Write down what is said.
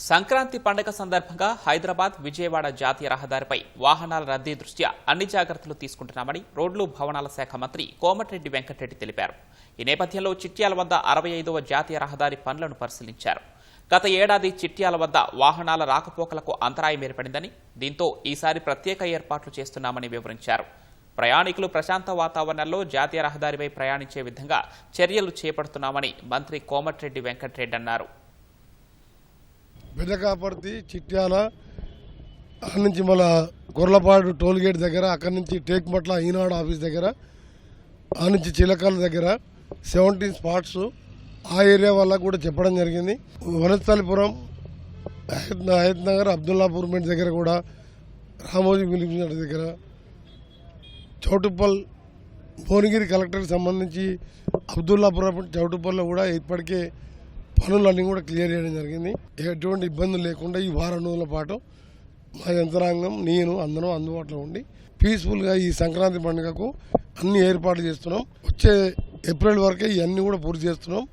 సంక్రాంతి పండుగ సందర్భంగా హైదరాబాద్ విజయవాడ జాతీయ రహదారిపై వాహనాల రద్దీ దృష్ట్యా అన్ని జాగ్రత్తలు తీసుకుంటున్నామని రోడ్లు భవనాల శాఖ మంత్రి కోమటిరెడ్డి వెంకటరెడ్డి తెలిపారు. ఈ నేపథ్యంలో చిట్యాల వద్ద 65వ జాతీయ రహదారి పనులను పరిశీలించారు. గత ఏడాది చిట్యాల వద్ద వాహనాల రాకపోకలకు అంతరాయం ఏర్పడిందని, దీంతో ఈసారి ప్రత్యేక ఏర్పాట్లు చేస్తున్నామని వివరించారు. ప్రయాణికులు ప్రశాంత వాతావరణంలో జాతీయ రహదారిపై ప్రయాణించే విధంగా చర్యలు చేపడుతున్నామని మంత్రి కోమటిరెడ్డి వెంకటరెడ్డి అన్నారు. బెదకాపర్తి చిట్యాల అక్కడి నుంచి మళ్ళా గొర్లపాడు టోల్ గేట్ దగ్గర, అక్కడి నుంచి టేక్మట్ల ఈనాడు ఆఫీస్ దగ్గర, ఆ నుంచి చిలకల దగ్గర 17 స్పాట్స్ ఆ ఏరియా వాళ్ళకు కూడా చెప్పడం జరిగింది. వనస్థలిపురం, హయత్ నగర్, అబ్దుల్లాపూర్ మెట్ దగ్గర కూడా, రామోజీ ఫిలిం సిటీ దగ్గర, చౌటుప్పల్ భువనగిరి కలెక్టర్కి సంబంధించి అబ్దుల్లాపురం చౌటుప్పల్లో కూడా ఇప్పటికే పనులన్నీ కూడా క్లియర్ చేయడం జరిగింది. ఎటువంటి ఇబ్బందులు లేకుండా ఈ వారం రోజుల పాటు మా యంత్రాంగం, నేను అందరం అందుబాటులో ఉండి పీస్ఫుల్గా ఈ సంక్రాంతి పండుగకు అన్ని ఏర్పాట్లు చేస్తున్నాం. వచ్చే ఏప్రిల్ వరకే ఇవన్నీ కూడా పూర్తి చేస్తున్నాం.